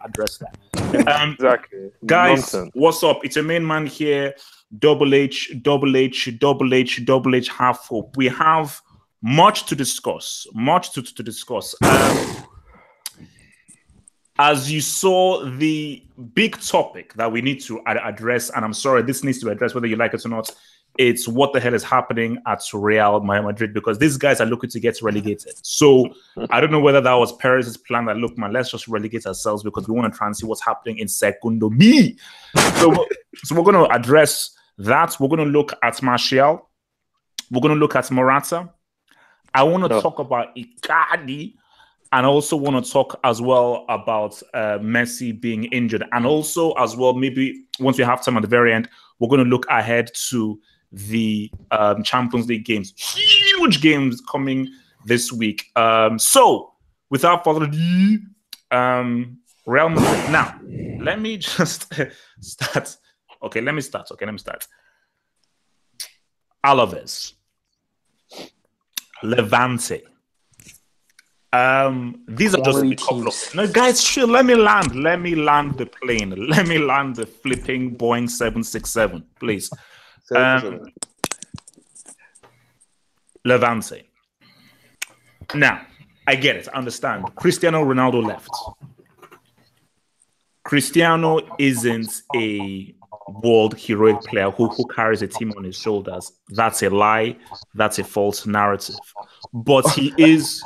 address that. Exactly. Guys, Nonsense. what's up? It's a main man here. Double H, Double H, Double H, Double H, half hope. We have much to discuss. Much to discuss. As you saw, the big topic that we need to address, and I'm sorry, this needs to be addressed whether you like it or not, it's what the hell is happening at Real Madrid, because these guys are looking to get relegated. So I don't know whether that was Perez's plan that, look, man, let's just relegate ourselves because we want to try and see what's happening in Segundo B. So we're going to address that. We're going to look at Martial. We're going to look at Morata. I want to talk about Icardi. And I also want to talk as well about Messi being injured. And also as well, maybe once we have time at the very end, we're going to look ahead to the Champions League games. Huge games coming this week. So without further ado, Real Madrid. Now, let me just start. Okay, let me start. Alaves. Levante. These are just a couple of... No, guys, sure, let me land the plane. Let me land the flipping Boeing 767, please. Levante. Now, I get it. I understand. Cristiano Ronaldo left. Cristiano isn't a world heroic player who carries a team on his shoulders. That's a lie. That's a false narrative. But he is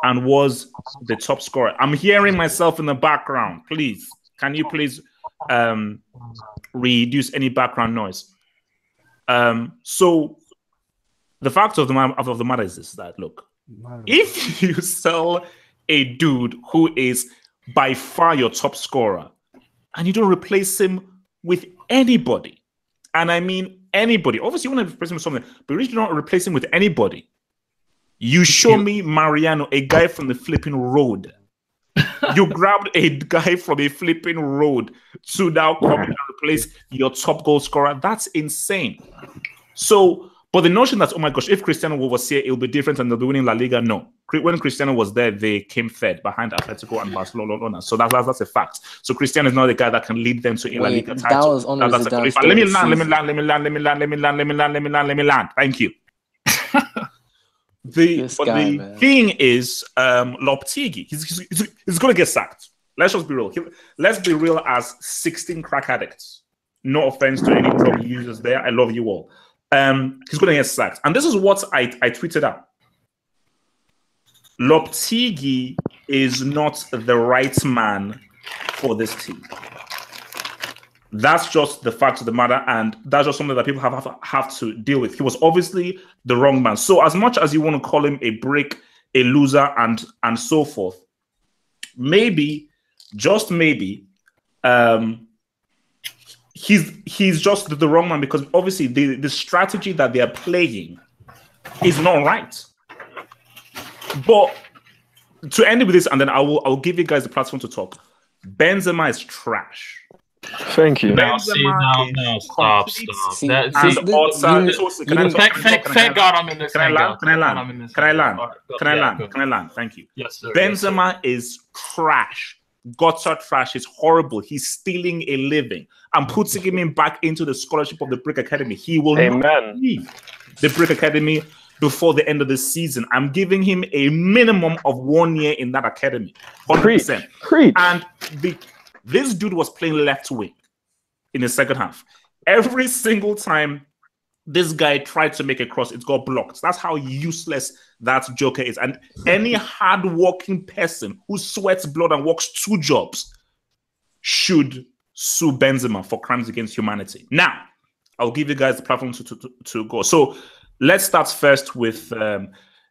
and was the top scorer. I'm hearing myself in the background. Please, can you please reduce any background noise? So the fact of the matter is this, that, look, if you sell a dude who is by far your top scorer and you don't replace him with anybody, and I mean anybody, obviously you want to replace him with something, but if you don't replace him with anybody, you show me Mariano, a guy from the flipping road. You grabbed a guy from a flipping road to now come and replace your top goal scorer. That's insane. So, but the notion that, oh my gosh, if Cristiano was here, it'll be different and they'll be winning La Liga. No. When Cristiano was there, they came third behind Atletico and Barcelona. So that's a fact. So Cristiano is not the guy that can lead them to a La Liga title. That was only let me land. Thank you. The thing is, Loptigi, he's going to get sacked. Let's just be real. Let's be real as 16 crack addicts. No offense to any drug users there. I love you all. He's going to get sacked. And this is what I tweeted out. Loptigi is not the right man for this team. That's just the fact of the matter, and that's just something that people have to deal with. He was obviously the wrong man. So as much as you want to call him a brick, a loser, and so forth, maybe, just maybe, he's just the wrong man, because obviously the strategy that they are playing is not right. But to end with this, and then I'll give you guys the platform to talk. Benzema is trash. Thank you. No, stop. Thank God I'm in this. Can I land? Thank you. Yes, sir. Benzema is trash. Gutter trash. He's horrible. He's stealing a living. I'm putting him back into the scholarship of the Brick Academy. He will not leave the Brick Academy before the end of the season. I'm giving him a minimum of 1 year in that academy. 100%. Preach. And this dude was playing left wing in the second half. Every single time this guy tried to make a cross, it got blocked. That's how useless that joker is. And any hard-working person who sweats blood and works 2 jobs should sue Benzema for crimes against humanity. Now, I'll give you guys the platform to go. So let's start first with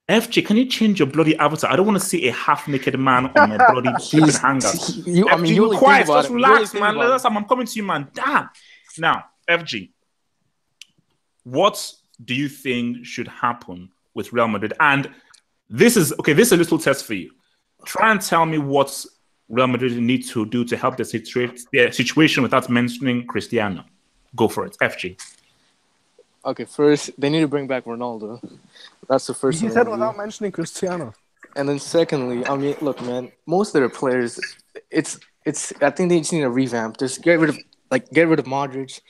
FJ. Can you change your bloody avatar? I don't want to see a half-naked man on my bloody Hangout. FG, you quiet. Just relax, man. I'm coming to you, man. Damn. Now, FG, what do you think should happen with Real Madrid? And this is a little test for you. Try and tell me what Real Madrid need to do to help the situation without mentioning Cristiano. Go for it, FG. Okay, first, they need to bring back Ronaldo. That's the first thing. He said without mentioning Cristiano. And then secondly, I mean, look, man, most of their players, it's I think they just need a revamp. Just get rid of Modric,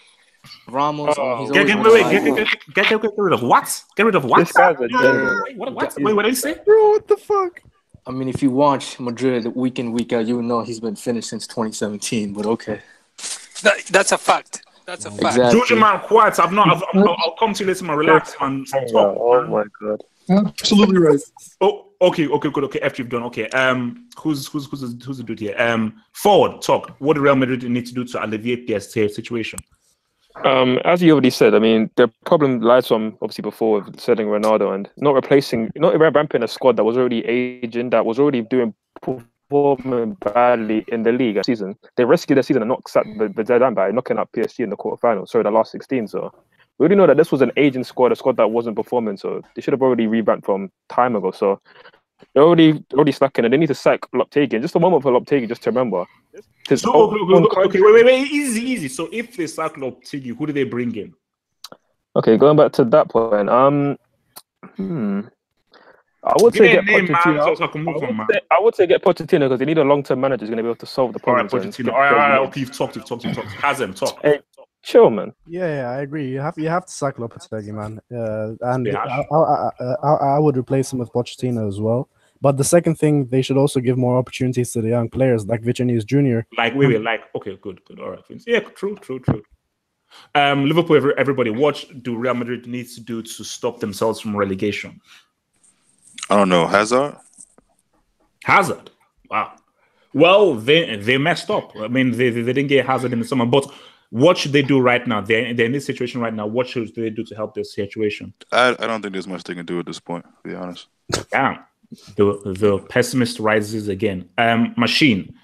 Ramos. He's Get, always get, on wait, the wait, right. get rid of what? Get rid of what? This guy's a gentleman. What? Wait, what did you say? Bro, what the fuck? I mean, if you watch Madrid week in week out, you would know he's been finished since 2017. But okay, That's a fact. That's a fact. exactly. Georgia man, quiet. I'll come to you later, man. Relax, man. Talk. Oh my god. Absolutely right. Oh, okay, good. Okay, after you've done. Okay, who's the dude here? Forward, talk. What do Real Madrid need to do to alleviate their situation? As you already said, I mean, the problem lies from obviously before with selling Ronaldo and not revamping a squad that was already aging, that was already performing badly in the league season. They rescued their season and knocked the dead by knocking out PSG in the quarterfinals. Sorry, the last 16. So we already know that this was an aging squad, a squad that wasn't performing. So they should have already revamped from time ago. So they're already slacking, and they need to sack Lopetegui. Just a moment for Lopetegui, just to remember. Okay, wait, easy. So if they sack Lopetegui, who do they bring in? Okay, going back to that point, I would say get Pochettino. I would say get Pochettino because they need a long-term manager who's going to be able to solve the All right, problems. Pochettino. All right. Okay, you've talked. Hazem, talk. Hey, sure, man. Yeah, I agree. You have to sack Lopetegui, man. And Yeah. I would replace him with Pochettino as well. But the second thing, they should also give more opportunities to the young players like Vinicius Jr. Okay, good. All right, Vince. Yeah, true. Liverpool, everybody, what do Real Madrid needs to do to stop themselves from relegation? I don't know. Hazard? Wow. Well, they messed up. I mean, they didn't get Hazard in the summer. But what should they do right now? They're in this situation right now. What should they do to help this situation? I don't think there's much they can do at this point, to be honest. Damn. The pessimist rises again. Machine.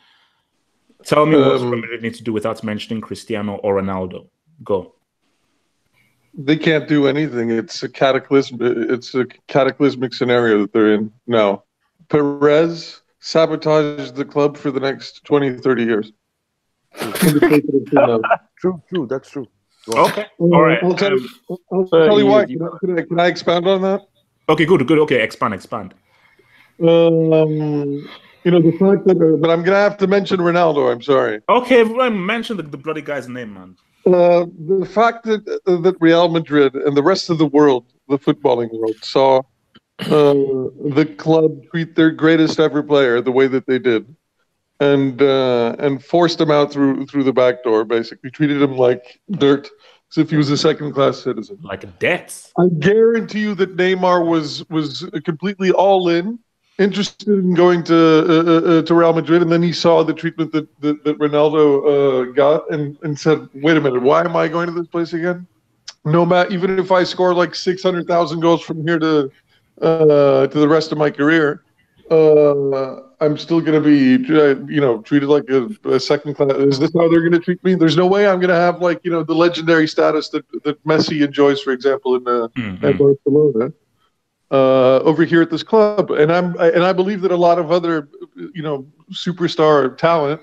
Tell me what Real Madrid needs to do without mentioning Cristiano or Ronaldo. Go. They can't do anything. It's a cataclysmic scenario that they're in now. Perez sabotaged the club for the next 20, 30 years. True. That's true. Okay. All right. I'll tell you why. Can I expand on that? Okay, good. Okay, expand. The fact that, but I'm gonna have to mention Ronaldo. I'm sorry. Okay, mention the bloody guy's name, man. The fact that Real Madrid and the rest of the world, the footballing world, saw the club treat their greatest ever player the way that they did, and forced him out through the back door. Basically, treated him like dirt, as if he was a second-class citizen. Like a debt. I guarantee you that Neymar was completely all in, interested in going to Real Madrid, and then he saw the treatment that Ronaldo got, and said, "Wait a minute, why am I going to this place again? No matter, even if I score like 600,000 goals from here to the rest of my career, I'm still going to be treated like a second class. Is this how they're going to treat me? There's no way I'm going to have the legendary status that Messi enjoys, for example, at Barcelona." Over here at this club, and I believe that a lot of other superstar talent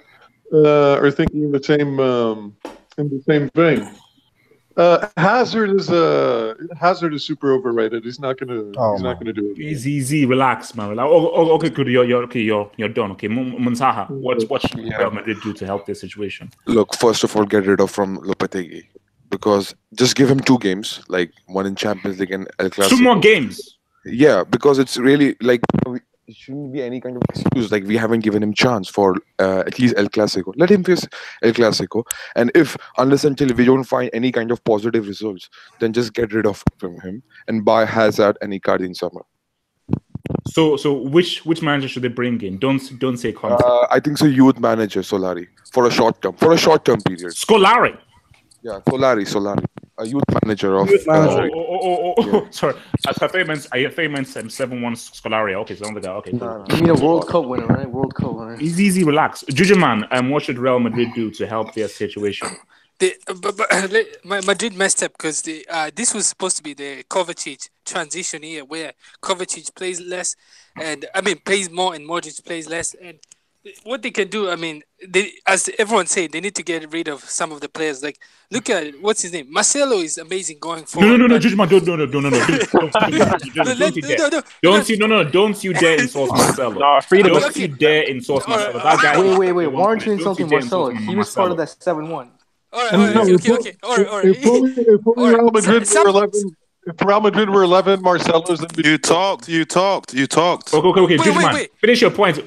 are thinking in the same vein. Hazard is super overrated. He's not gonna do it. Easy, relax, man. Okay, good. You're done. Okay, Muntaha, what should Real Madrid do to help this situation? Look, first of all, get rid of from Lopetegui because just give him 2 games, like one in Champions League and El Clasico. 2 more games. Yeah, because it's really like it shouldn't be any kind of excuse. Like we haven't given him chance for at least El Clasico. Let him face El Clasico, and if unless until we don't find any kind of positive results, then just get rid of him and buy Hazard and Icardi in summer. So which manager should they bring in? Don't say Conte. I think so. Youth manager Solari for a short term period. Scolari. Yeah, Solari. A youth manager of. Sorry. I thought you meant 7-1 Scolari. Okay, so the guy. Okay. No. You mean a World Cup winner, right? World Cup winner. Easy, relax. Jujuman, what should Real Madrid do to help their situation? Madrid messed up because this was supposed to be the Kovacic transition year where Kovacic plays less, plays more and Modric plays less, and what they can do, I mean, as everyone said, they need to get rid of some of the players. Like, look at what's his name. Marcelo is amazing going forward. No, but- Judgment, don't you dare insult Marcelo. No, freedom Don't of you dare insult Marcelo. Alright, That guy. Wait. Why aren't you insulting Marcelo? He was part of that 7-1. All right, okay. All right. If only Real Madrid were 11, if Real Madrid were 11, Marcelo's in You talked. Okay, Judgment. wait. Finish your point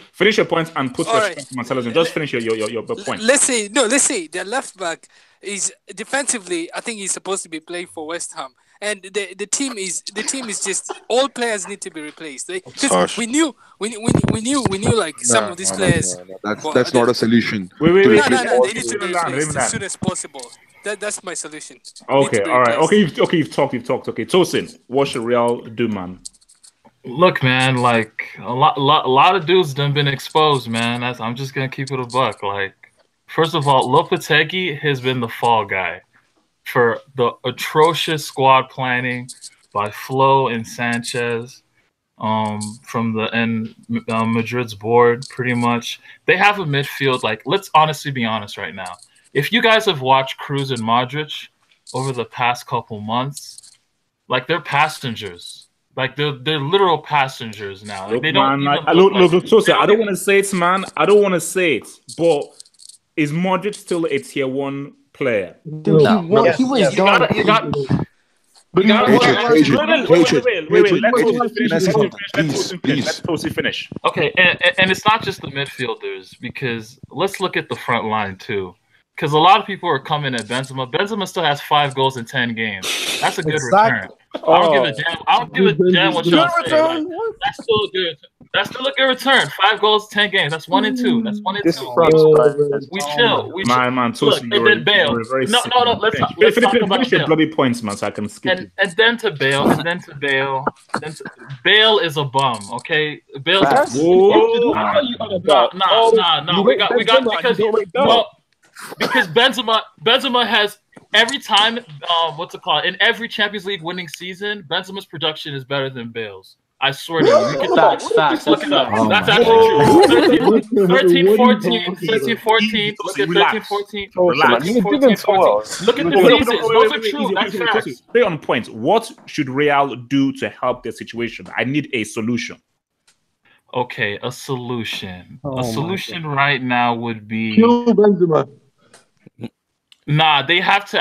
and put All respect to Marcelo's name. Just finish your point. Let's say their left back is defensively. I think he's supposed to be playing for West Ham, and the team is just all players need to be replaced. Because we knew like some of these players. That's not a solution. Wait. No, they need to be replaced as soon as possible. That's my solution. Okay, all right. Okay, you've talked. Okay, Tosin, what should Real do, man? Look, man, like a lot of dudes done been exposed, man. I'm just gonna keep it a buck. Like, first of all, Lopetegui has been the fall guy for the atrocious squad planning by Flo and Sanchez from Madrid's board. Pretty much, they have a midfield. Like, let's honestly be honest right now. If you guys have watched Cruz and Modric over the past couple months, like, they're passengers. Like, they're literal passengers now. Like, they don't look, Tosin, I don't want to say it, man. I don't want to say it, but is Modric still a tier 1 player? Dude, he was done. Wait. Let Tosin finish. Okay, and it's not just the midfielders, because let's look at the front line too. Because a lot of people are coming at Benzema. Benzema still has 5 goals in 10 games. That's a good return. I don't give a damn what y'all say. Like, that's still a good return. 5 goals, 10 games. That's 1 and 2. That's 1 and 2. We chill. Man, look, and then Bale. No. Let's talk about your bloody points, man, so I can skip it. And then to Bale. Bale is a bum. Okay, Bale's. Nah. We got because Benzema has every time. What's it called? In every Champions League winning season, Benzema's production is better than Bale's. I swear to you. Facts. Look it up. That's actually true. 13, 14. Look at 13, 14. Relax. 14, 14. Look at the seasons. Those are true. That's facts. Stay on point. What should Real do to help their situation? I need a solution. Okay, a solution. A solution right now would be kill Benzema. Nah, they have to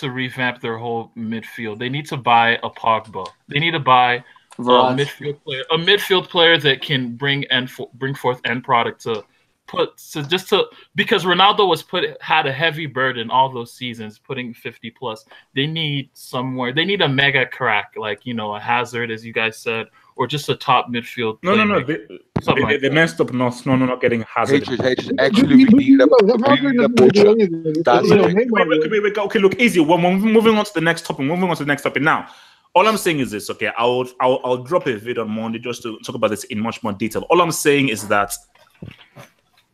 revamp their whole midfield. They need to buy a Pogba. They need to buy a midfield player that can bring forth end product because Ronaldo had a heavy burden all those seasons, putting 50 plus. They need a mega crack, like, a Hazard, as you guys said, or just a top midfield. No. They messed up not getting Hazard. Actually, we need a poacher. That's it. Okay, look, easy. We're moving on to the next topic. Now, all I'm saying is this. Okay, I'll drop a video on Monday just to talk about this in much more detail. All I'm saying is that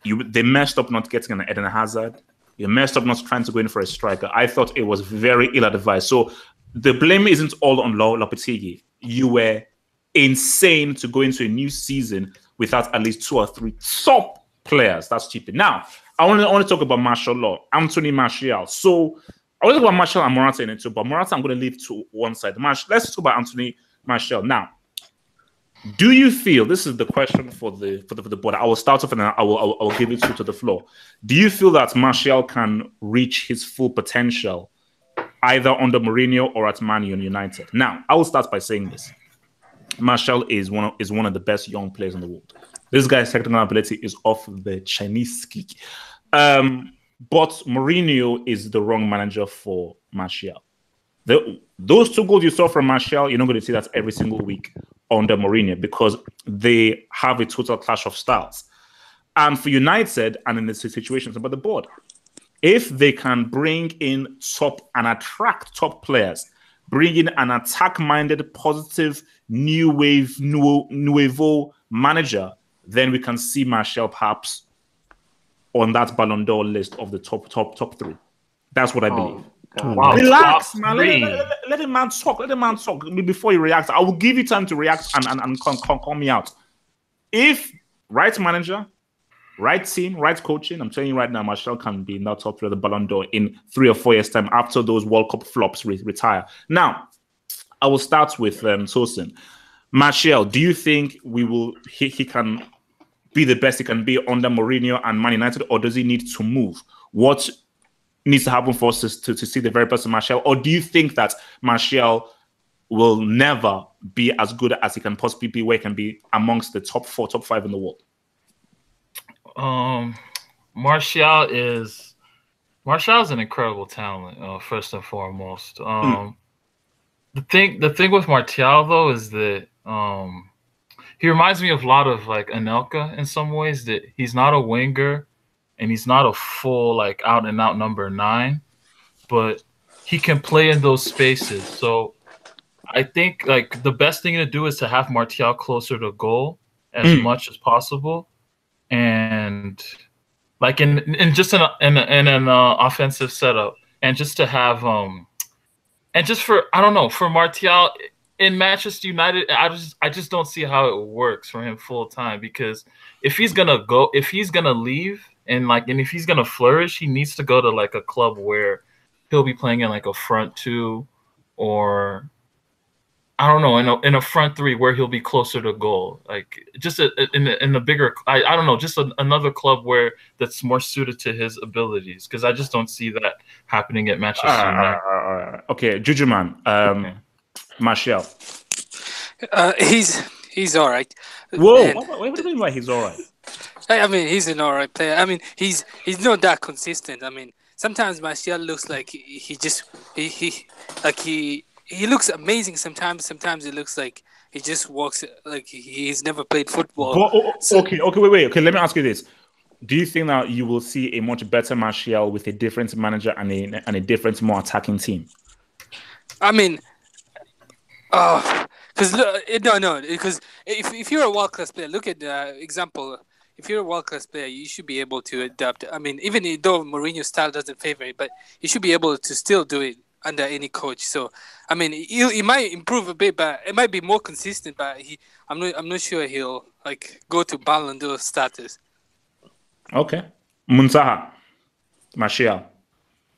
they messed up not getting an Eden Hazard. You messed up not trying to go in for a striker. I thought it was very ill-advised. So the blame isn't all on Lopetegui. You were insane to go into a new season without at least 2 or 3 top players. That's cheating. Now, I want to talk about Anthony Martial. So I want to talk about Martial and Morata in it too, but Morata I'm going to leave to one side. Let's talk about Anthony Martial. Now, do you feel, this is the question for the board, I will start off and then I will give it to the floor. Do you feel that Martial can reach his full potential either under Mourinho or at Man United? Now, I will start by saying this. Martial is one of the best young players in the world. This guy's technical ability is off the Chinese ski. But Mourinho is the wrong manager for Martial. Those 2 goals you saw from Martial, you're not going to see that every single week under Mourinho because they have a total clash of styles. And for United, and in the situations about the board, if they can bring in and attract top players, bring in an attack-minded, positive, new wave, nouveau manager, then we can see Martial perhaps on that Ballon d'Or list of the top 3. That's what I believe. Wow. Relax, man. Let the man talk. Let the man talk before he reacts. I will give you time to react and call me out. If right manager, right team, right coaching, I'm telling you right now, Martial can be in that top 3 of the Ballon d'Or in 3 or 4 years' time after those World Cup flops retire. Now, I will start with Tosin. Martial, do you think he can be the best he can be under Mourinho and Man United, or does he need to move? What needs to happen for us to see the very best of Martial? Or do you think that Martial will never be as good as he can possibly be, where he can be amongst the top 4, top 5 in the world? Martial is an incredible talent, first and foremost. The thing with Martial though is that he reminds me of a lot of like Anelka in some ways, that he's not a winger and he's not a full like out and out number 9, but he can play in those spaces. So I think like the best thing to do is to have Martial closer to goal as much as possible, and like in just in an offensive setup, and just to have and just for for Martial in Manchester United, I just don't see how it works for him full time, because if he's gonna leave and if he's gonna flourish, he needs to go to like a club where he'll be playing in like a front 2, or I don't know, in a front 3 where he'll be closer to goal, like just in a bigger, I don't know, just another club where that's more suited to his abilities, because I just don't see that happening at Manchester United. Okay, Juju man, Martial. He's all right. Whoa, what do you mean by he's all right? I mean, he's an all right player. I mean, he's not that consistent. I mean, sometimes Martial looks like he looks amazing. Sometimes it looks like he just walks like he's never played football. Okay, wait. Okay, let me ask you this: do you think that you will see a much better Martial with a different manager and a different, more attacking team? I mean, because if you're a world class player, look at the example. If you're a world class player, you should be able to adapt. I mean, even though Mourinho's style doesn't favor it, but you should be able to still do it under any coach. So, I mean, he might improve a bit, but it might be more consistent. But I'm not sure he'll like go to Ballon d'Or status. Okay, Muntaha, Martial.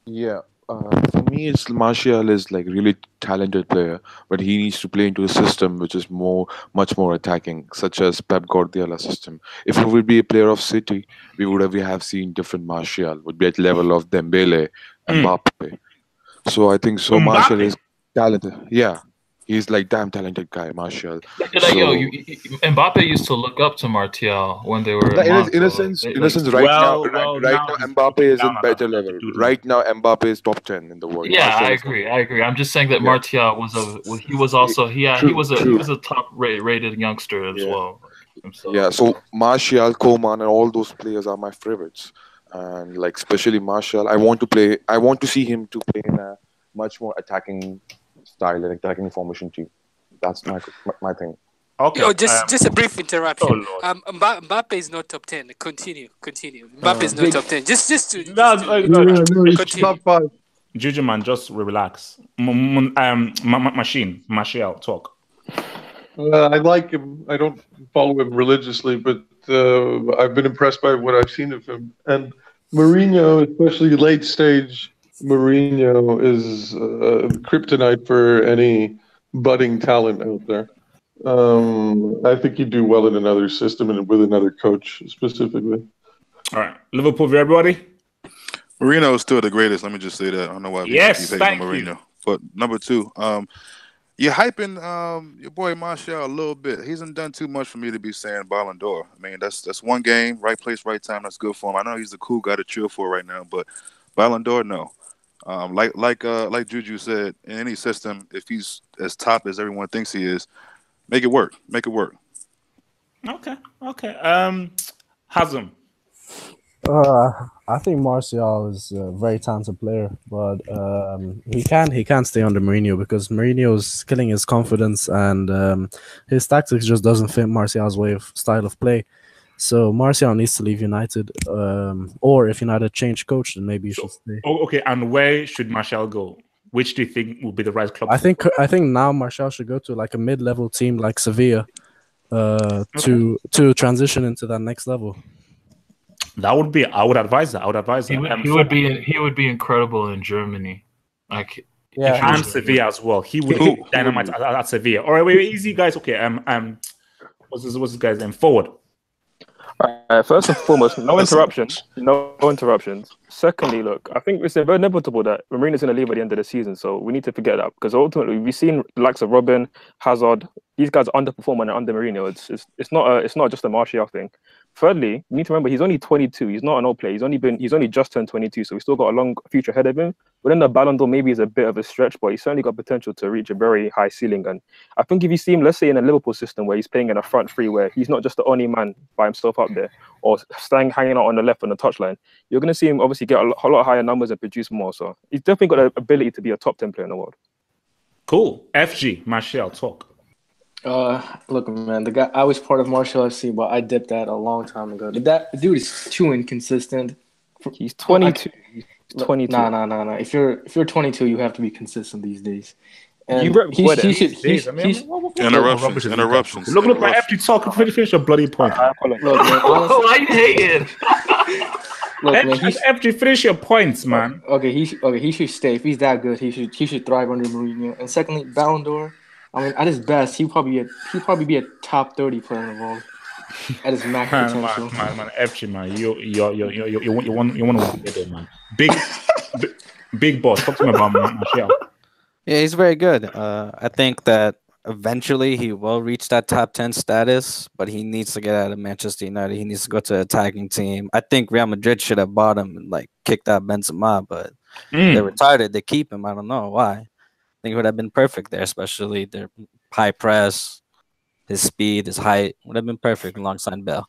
Yeah, for me, it's Martial is like really talented player, but he needs to play into a system which is much more attacking, such as Pep Guardiola's system. If he would be a player of City, we would have seen different Martial, would be at level of Dembele and Mbappe. So I think Martial is talented. Yeah, he's like damn talented guy, Martial. Mbappe used to look up to Martial when they were in a sense, right now Mbappe is in better level. Right now Mbappe is top 10 in the world. Yeah, I agree. I'm just saying that Martial was a top rated youngster as well. Yeah, so Martial, Coman, and all those players are my favorites. And like especially Martial, I want to see him to play in a much more attacking style, like attacking formation team. That's my thing. Okay. Just a brief interruption. Mbappe is not top 10. Continue. Mbappe is not top 10. Just to continue. Top 5. Juju man, just relax. Martial, talk. I like him. I don't follow him religiously, but I've been impressed by what I've seen of him. And Mourinho, especially late stage Mourinho, is kryptonite for any budding talent out there. I think he'd do well in another system and with another coach specifically. All right, Liverpool, everybody. Mourinho is still the greatest. Let me just say that. I don't know why we keep hating on Mourinho. But number 2, you're hyping your boy Martial a little bit. He hasn't done too much for me to be saying Ballon d'Or. I mean, that's one game, right place, right time. That's good for him. I know he's the cool guy to cheer for right now, but Ballon d'Or, no. Like Juju said, in any system, if he's as top as everyone thinks he is, make it work. Make it work. Okay. Hazem. I think Martial is a very talented player, but he can't stay under Mourinho because Mourinho's killing his confidence and his tactics just doesn't fit Martial's style of play. So Martial needs to leave United, or if United change coach, then maybe he should stay. Okay, and where should Martial go? Which do you think will be the right club? I think now Martial should go to like a mid-level team like Sevilla, to transition into that next level. That would be. I would advise that. I would advise He that. He would be incredible in Germany. Like and Sevilla as well. He would be dynamite at Sevilla. All right, wait, easy guys. Okay, what's this guy's name? Forward. First and foremost, no interruptions. No interruptions. Secondly, look, I think it's very inevitable that Mourinho's going to leave at the end of the season, so we need to forget that because ultimately we've seen the likes of Robin, Hazard. These guys underperform when they're under Mourinho. It's not just a Martial thing. Thirdly, you need to remember he's only 22. He's not an old player. He's only just turned 22, so he's still got a long future ahead of him. But then the Ballon d'Or maybe is a bit of a stretch, but he's certainly got potential to reach a very high ceiling. And I think if you see him, let's say in a Liverpool system where he's playing in a front three, where he's not just the only man by himself up there, or hanging out on the left on the touchline, you're going to see him obviously get a lot higher numbers and produce more. So he's definitely got the ability to be a top 10 player in the world. Cool. FG, Martial, talk. Look, man, the guy. I was part of Martial FC, but I dipped that a long time ago. That dude is too inconsistent. He's 22. He's 22. No. If you're 22, you have to be consistent these days. And interruptions. Look, my FG talk. Finish your bloody point. Look, man, why you hating? Look, man, FG, finish your points, man. Okay, he should stay. If he's that good, he should thrive under Mourinho. And secondly, Ballon d'Or. I mean, at his best, he'd probably be a top 30 player in the world at his max potential. Man, FG, man, you want to get there, man. Big boss. Talk to me about Martial. Yeah, he's very good. I think that eventually he will reach that top 10 status, but he needs to get out of Manchester United. He needs to go to an attacking team. I think Real Madrid should have bought him and like kicked out Benzema, but they retired. They keep him. I don't know why. I think it would have been perfect there, especially their high press, his speed, his height would have been perfect alongside Bell.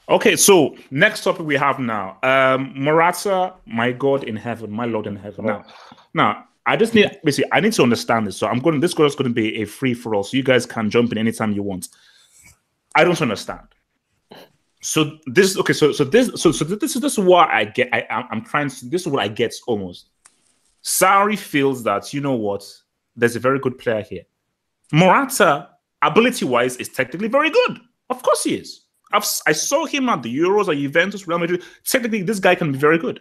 Okay, so next topic we have now. Morata, my God in heaven, my Lord in heaven. Now, I just need I need to understand this. So this is going to be a free for all. So you guys can jump in anytime you want. I don't understand. So this is what I get. This is what I get almost. Sarri feels that, you know what, there's a very good player here. Morata, ability-wise, is technically very good. Of course he is. I saw him at the Euros, at Juventus, Real Madrid. Technically, this guy can be very good.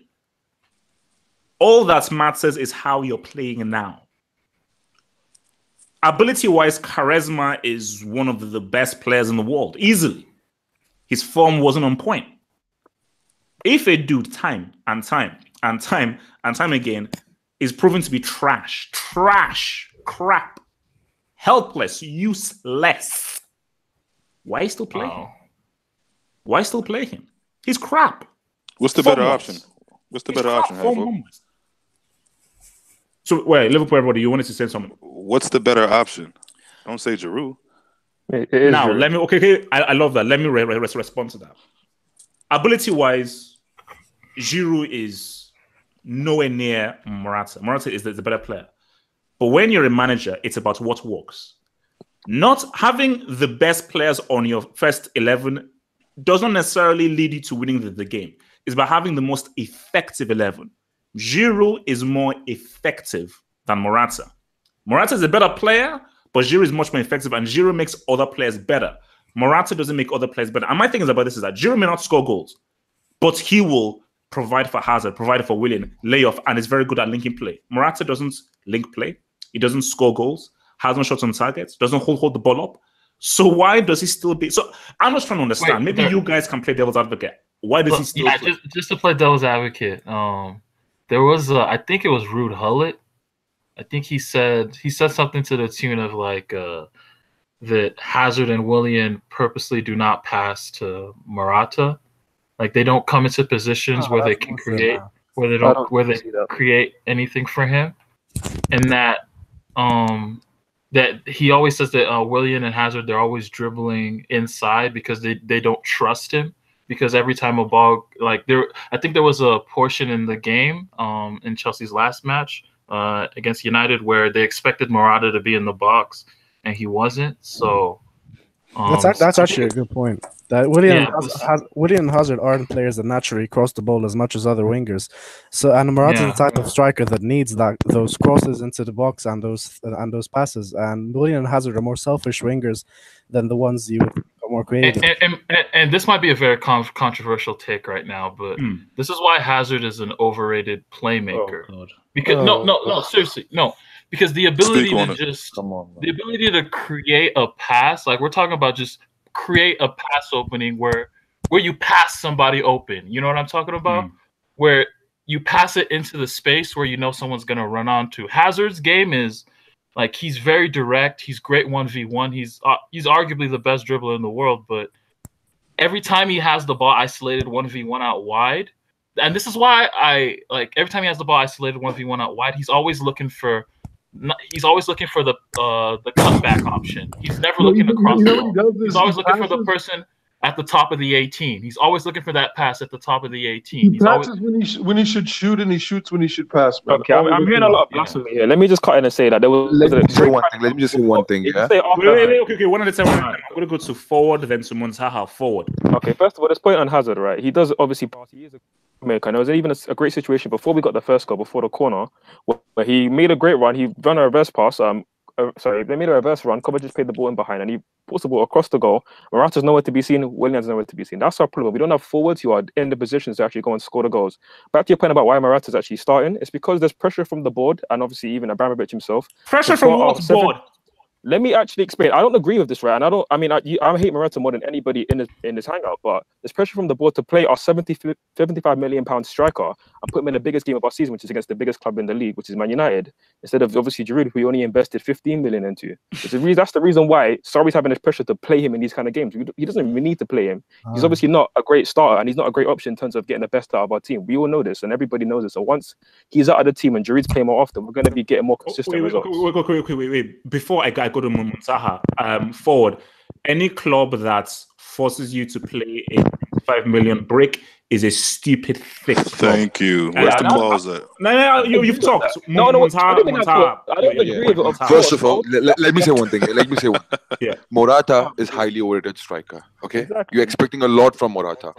All that matters is how you're playing now. Ability-wise, Charisma is one of the best players in the world, easily. His form wasn't on point. If a dude time again is proven to be trash, crap, helpless, useless, why still play him? Why still play him? He's crap. What's the better option? What's the better option? So, wait, Liverpool, everybody, you wanted to say something. What's the better option? Don't say Giroud. Now, Giroud. Let me. Okay, I love that. Let me respond to that. Ability-wise, Giroud is nowhere near Morata. Morata is the better player. But when you're a manager, it's about what works. Not having the best players on your first 11 doesn't necessarily lead you to winning the game. It's about having the most effective 11. Giroud is more effective than Morata. Morata is a better player, but Giroud is much more effective, and Giroud makes other players better. Morata doesn't make other players better. And my thing is about this is that Giroud may not score goals, but he will provide for Hazard, provide for Willian, lay off, and is very good at linking play. Morata doesn't link play. He doesn't score goals, has no shots on targets, doesn't hold the ball up. So why does he still be... So I'm just trying to understand. Maybe you guys can play devil's advocate. Why does he still play? Just to play devil's advocate, there was, I think it was Ruud Gullit. I think he said something to the tune of like that Hazard and Willian purposely do not pass to Morata. Like they don't come into positions where they can create, where they create anything for him, and that that he always says that Willian and Hazard, they're always dribbling inside because they don't trust him. Because every time a ball, like I think there was a portion in the game in Chelsea's last match against United where they expected Morata to be in the box and he wasn't. So that's actually a good point. That Willian and Hazard aren't players that naturally cross the ball as much as other wingers. So and Morata is the type of striker that needs those crosses into the box and those passes. And Willian and Hazard are more selfish wingers than the ones you would more creative. And this might be a very controversial take right now, but this is why Hazard is an overrated playmaker. Oh, God. Because no, seriously, no. Because the ability the ability to create a pass, like we're talking about, just create a pass opening where you pass somebody open. You know what I'm talking about? Where you pass it into the space where you know someone's gonna run onto. Hazard's game is like he's very direct. He's great 1v1. He's arguably the best dribbler in the world. But every time he has the ball isolated 1v1 out wide, and this is why I like every time he has the ball isolated 1v1 out wide, he's always looking for the cutback option. He's never looking across the ball. He's always looking for the person at the top of the 18. He's always looking for that pass at the top of the 18. He passes when he should shoot, and he shoots when he should pass. Man. Okay, I'm hearing a lot of blasphemy here. Let me just cut in and say that there was. Let me just say one thing. Yeah. Wait. Okay. One at a time. I'm gonna go to forward, then to Montaha. Forward. Okay. First of all, this point on Hazard, right? He does obviously pass. He is a maker. And there was even a great situation before we got the first goal, before the corner, where he made a great run. He ran a reverse pass. They made a reverse run. Cover just played the ball in behind, and he puts the ball across the goal. Morata's nowhere to be seen. Williams nowhere to be seen. That's our problem. We don't have forwards who are in the positions to actually go and score the goals. Back to your point about why Morata's actually starting, it's because there's pressure from the board, and obviously even Abramovich himself. Pressure from what board? Let me actually explain. I don't agree with this, right? And I hate Morata more than anybody in this hangout, but there's pressure from the board to play our 75 million pound striker and put him in the biggest game of our season, which is against the biggest club in the league, which is Man United, instead of obviously Giroud, who we only invested 15 million into. That's the reason why Sarri's having this pressure to play him in these kind of games. He doesn't even need to play him. He's obviously not a great starter, and he's not a great option in terms of getting the best out of our team. We all know this, and everybody knows this. So once he's out of the team and Giroud's playing more often, we're going to be getting more consistent results. Wait. Before I go to Muntaha, forward, any club that forces you to play a 5 million break is a stupid thick club. Thank you. Where's the clause at? No, you've talked. I don't agree with it. First of all, let me say one thing. Yeah. Morata is highly overrated striker. Okay, exactly. You're expecting a lot from Morata.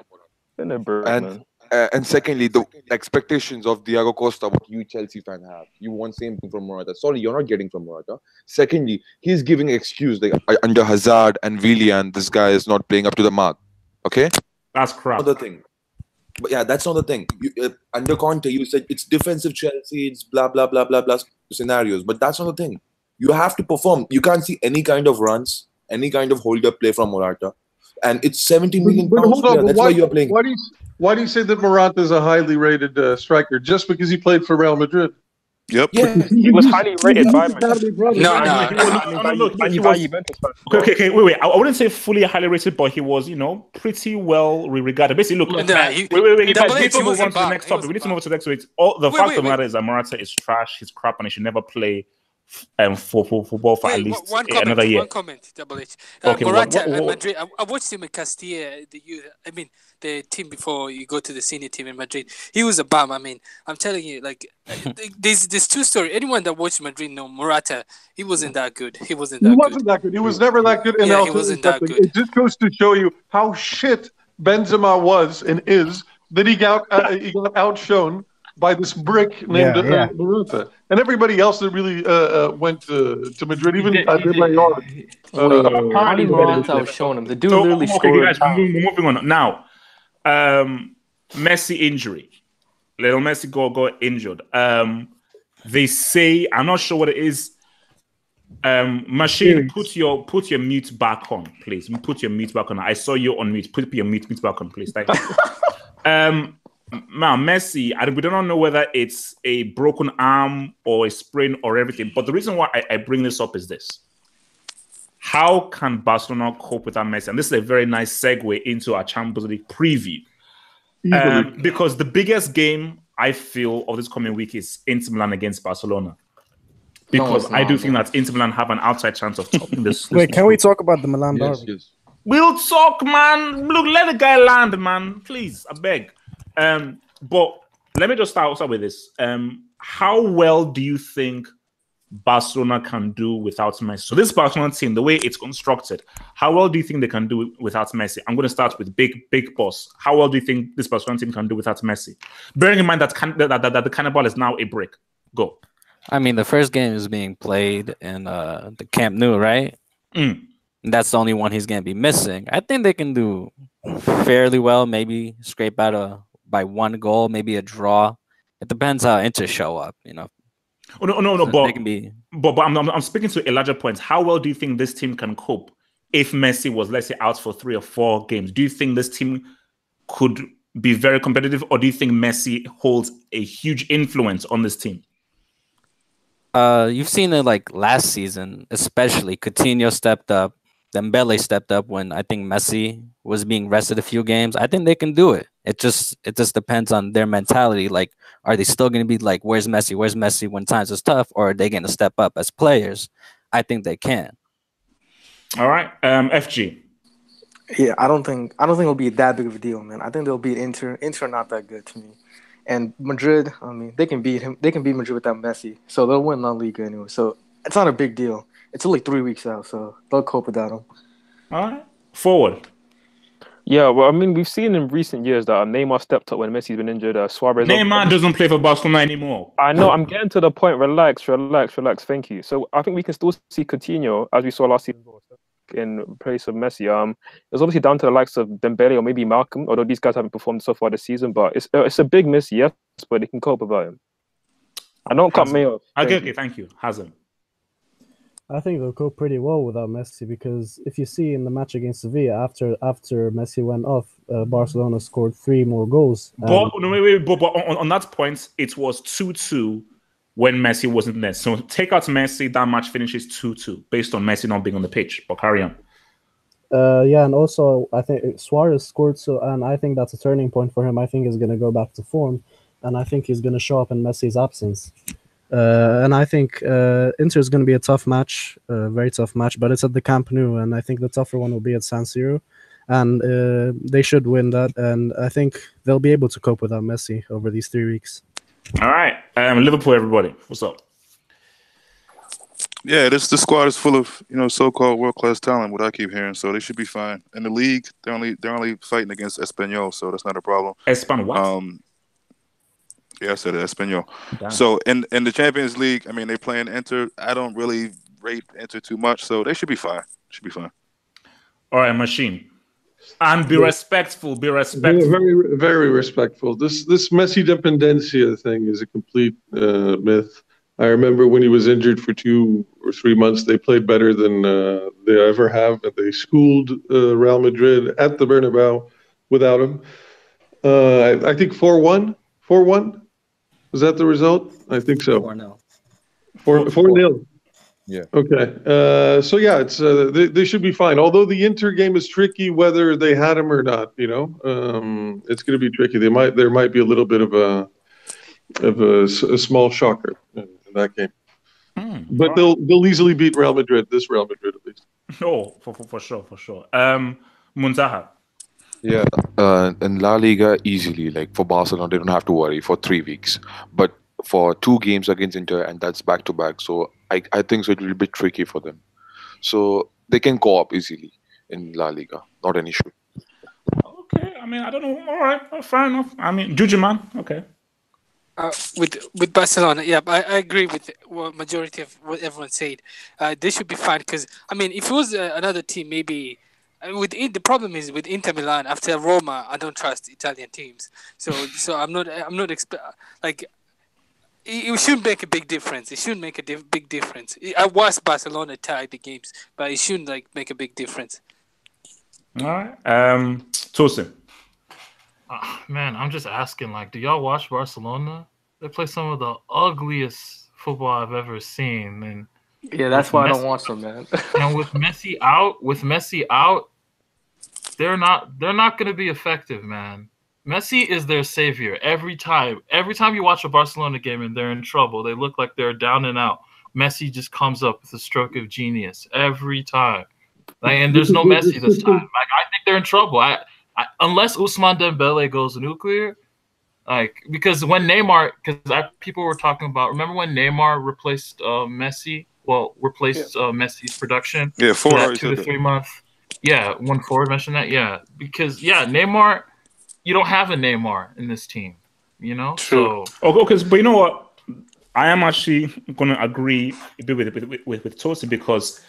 And secondly, the expectations of Diego Costa, what you Chelsea fan have, you want same thing from Morata. Sorry, you're not getting from Morata. Secondly, he's giving excuse like under Hazard and Willian, this guy is not playing up to the mark. Okay, that's crap. Another thing, but yeah, that's not the thing. Under Conte, you said it's defensive Chelsea, it's blah blah blah blah blah scenarios, but that's not the thing. You have to perform. You can't see any kind of runs, any kind of hold-up play from Morata, and it's 70 million pounds. That's why you're playing. Why do you say that Morata is a highly rated striker? Just because he played for Real Madrid? Yep. Yeah, he was highly rated by Madrid. Okay. Wait. I wouldn't say fully highly rated, but he was, pretty well regarded. Basically, look. Wait. We need to move on to the next topic. We need to move on to the next topic. The fact of the matter is that Morata is trash. He's crap, and he should never play for football for at least another year. One comment, Double H. Morata at Madrid. I watched him in Castilla, the team before you go to the senior team in Madrid. He was a bum. I mean, I'm telling you, like, there's two stories. Anyone that watched Madrid know Morata. He wasn't that good. He wasn't that good. He was never that good. Yeah, he wasn't that good. It just goes to show you how shit Benzema was and is that he got outshone by this brick named Morata. And everybody else that really went to Madrid, even Hardy Morata was showing him. The dude literally scored. Okay, guys, moving on. Now, Messi injury. Little Messi got injured. They say, I'm not sure what it is. Machine, put your mute back on, please. Put your mute back on. I saw you on mute. Put your mute back on, please. Thank you. Now, Messi, we don't know whether it's a broken arm or a sprain or everything. But the reason why I bring this up is this. How can Barcelona cope with that Messi? And this is a very nice segue into our Champions League preview. Because the biggest game, I feel, of this coming week is Inter Milan against Barcelona. Because I do think that Inter Milan have an outside chance of topping this. Wait, can we talk about the Milan derby? Yes. We'll talk, man. Look, let the guy land, man. Please, I beg. But let me just start with this. How well do you think Barcelona can do without Messi? So this Barcelona team, the way it's constructed, how well do you think they can do without Messi? I'm going to start with big boss. How well do you think this Barcelona team can do without Messi? Bearing in mind that the Cannibal is now a brick. Go. I mean, the first game is being played in the Camp Nou, right? And that's the only one he's going to be missing. I think they can do fairly well, maybe scrape out by 1 goal, maybe a draw. It depends how Inter show up, you know. Oh, no, So but, they can be... but I'm speaking to a larger point. How well do you think this team can cope if Messi was, let's say, out for 3 or 4 games? Do you think this team could be very competitive, or do you think Messi holds a huge influence on this team? You've seen it like last season, especially. Coutinho stepped up, Dembele stepped up when I think Messi was being rested a few games. I think they can do it. It just depends on their mentality. Like, are they still going to be like, where's Messi? Where's Messi when times is tough? Or are they going to step up as players? I think they can. All right, FG. Yeah, I don't think it'll be that big of a deal, man. I think they'll beat Inter. Inter are not that good to me. And Madrid, I mean, they can beat him. They can beat Madrid without Messi, so they'll win La Liga anyway. So it's not a big deal. It's only 3 weeks out, so they'll cope without him. All right, forward. Yeah, well, I mean, we've seen in recent years that Neymar stepped up when Messi's been injured. Suarez. Neymar doesn't play for Barcelona anymore. I know. I'm getting to the point. Relax. Thank you. So I think we can still see Coutinho, as we saw last season, in place of Messi. It's obviously down to the likes of Dembele or maybe Malcolm, although these guys haven't performed so far this season. But it's a big miss, yes, but they can cope without him. I don't cut me off. Okay, thank you. Hazem. I think they'll cope pretty well without Messi, because if you see in the match against Sevilla, after Messi went off, Barcelona scored 3 more goals. But on that point, it was 2-2 when Messi wasn't there. So take out Messi, that match finishes 2-2 based on Messi not being on the pitch. But carry on. Yeah, and also I think Suarez scored, and I think that's a turning point for him. I think he's going to go back to form, and I think he's going to show up in Messi's absence. And I think Inter is going to be a tough match, very tough match, but it's at the Camp Nou, and I think the tougher one will be at San Siro, and they should win that, and I think they'll be able to cope without Messi over these 3 weeks. All right, Liverpool, everybody, what's up? Yeah, the squad is full of so-called world-class talent. What I keep hearing, so they should be fine. In the league, they're only fighting against Espanyol, so that's not a problem. Espanyol what? Yeah, I said it, Espanyol. So in the Champions League, I mean, they playing Inter. I don't really rate Inter too much, so they should be fine. All right, Machine. And be respectful. Be respectful. Very, very respectful. This Messi dependencia thing is a complete myth. I remember when he was injured for 2 or 3 months, they played better than they ever have. They schooled Real Madrid at the Bernabeu without him. I think 4-1. 4-1. Was that the result? I think so. 4-0. 4-0. Yeah. Okay. So yeah, it's they should be fine. Although the Inter game is tricky, whether they had him or not. It's going to be tricky. There might be a little bit of a small shocker in that game. But they'll easily beat Real Madrid. This Real Madrid at least. Oh, for sure. Muntaha. Yeah, in La Liga, easily, like for Barcelona, they don't have to worry for 3 weeks. But for 2 games against Inter, and that's back-to-back, so I think so it will be a bit tricky for them. So they can co-op easily in La Liga, not an issue. Okay, I mean, I don't know. All right, fair enough. I mean, Juju, man, okay. With Barcelona, yeah, I agree with majority of what everyone said. They should be fine because, I mean, if it was another team, maybe... the problem is with Inter Milan after Roma, I don't trust Italian teams. So I'm not like it shouldn't make a big difference. It shouldn't make a big difference. I watched Barcelona tie the games, but it shouldn't make a big difference. All right, Tosin. Man, I'm just asking. Like, do y'all watch Barcelona? They play some of the ugliest football I've ever seen, and. Yeah, that's why I don't watch them, man. And with Messi out, they're not going to be effective, man. Messi is their savior every time. Every time you watch a Barcelona game and they're in trouble, they look like they're down and out. Messi just comes up with a stroke of genius every time. And there's no Messi this time. Like, I think they're in trouble. Unless Ousmane Dembele goes nuclear. Because when Neymar, people were talking about, remember when Neymar replaced Messi? Well, Messi's production. Yeah, 2 to 3 months. Yeah, when Ford mentioned that. Yeah, because Neymar, you don't have a Neymar in this team. True. So okay, but you know what? I am actually going to agree with Tosi because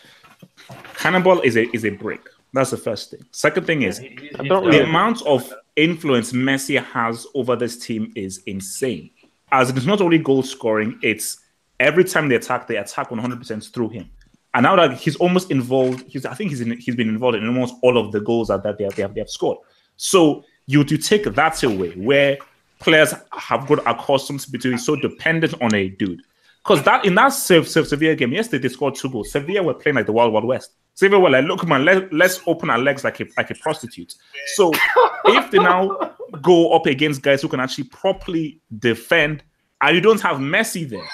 Cannonball is a brick. That's the first thing. Second thing is the amount of influence Messi has over this team is insane. As it's not only goal scoring, it's every time they attack 100% through him. And now that he's almost involved, I think he's been involved in almost all of the goals that they have scored. So you take that away, where players have got accustomed to being so dependent on a dude. Because in that Sevilla game, yesterday they scored 2 goals. Sevilla were playing like the Wild Wild West. Sevilla were like, look, man, let's open our legs like a prostitute. So if they now go up against guys who can actually properly defend, and you don't have Messi there,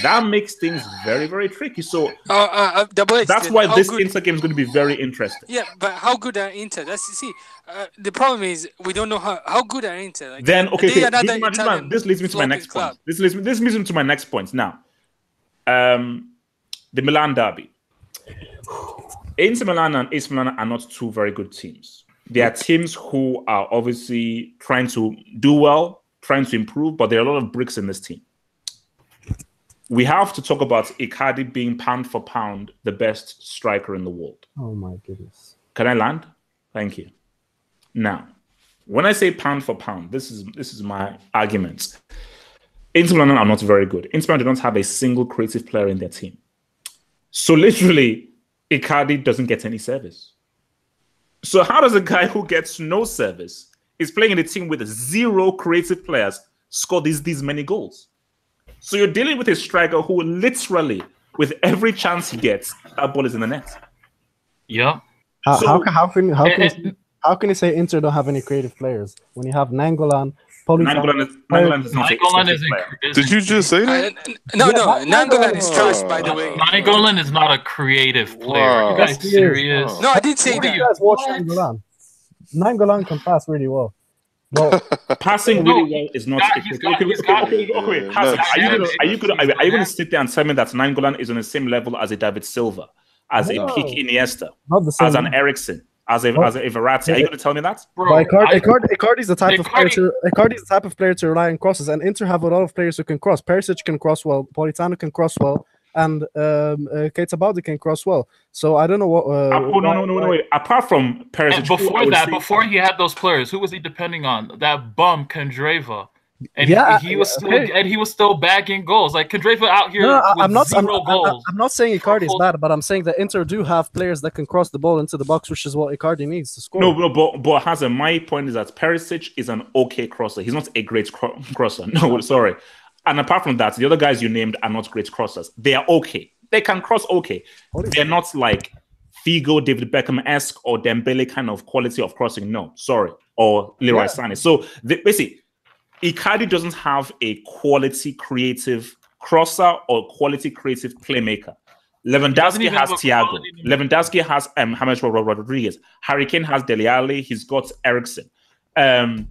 that makes things very, very tricky. So that's why this Inter game is going to be very interesting. Yeah, but how good are Inter? The problem is we don't know how good are Inter. Like, then this leads me to my next point. This leads me to my next point. Now, the Milan derby. Inter Milan and AC Milan are not two very good teams. They are teams who are obviously trying to do well, trying to improve, but there are a lot of bricks in this team. We have to talk about Icardi being pound for pound the best striker in the world. Oh my goodness! Can I land? Thank you. Now, when I say pound for pound, this is my argument. Inter Milan are not very good. Inter Milan do not have a single creative player in their team. So literally, Icardi doesn't get any service. So how does a guy who gets no service, is playing in a team with 0 creative players, score these many goals? So you're dealing with a striker who literally, with every chance he gets, that ball is in the net. Yeah. How can you say Inter don't have any creative players when you have Nangolan? Nangolan is not a creative player. Did you just say that? No, Nangolan is trash, by the way. Nangolan is not a creative player. Wow. You guys serious? No, I didn't say that. You guys watch Nangolan. Nangolan can pass really well. Well, passing really well is not. Okay. Are you going to sit there and tell me that Nangolan is on the same level as a David Silva, as a peak Iniesta, as an Eriksen, as a Verratti? Are you going to tell me that? Icardi is the type of player to player to rely on crosses, and Inter have a lot of players who can cross. Perisic can cross well, Politano can cross well, and Keita Balde can cross well. So I don't know what. No. Apart from Perisic, before he had those players, who was he depending on? That bum Kandreva. And he was still bagging goals. Like Kandreva out here with 0 goals. I'm not saying Icardi is bad, but I'm saying that Inter do have players that can cross the ball into the box, which is what Icardi needs to score. No, but Hazard, my point is that Perisic is an okay crosser. He's not a great crosser. No, sorry. And apart from that, the other guys you named are not great crossers. They are okay. They can cross okay. They're not like Figo, David Beckham-esque or Dembele kind of quality of crossing. No, sorry. Or Leroy Sané. So basically, Icardi doesn't have a quality creative crosser or quality creative playmaker. Lewandowski has Thiago. Lewandowski has James Rodriguez. Harry Kane has Dele Alli. He's got Eriksen. Name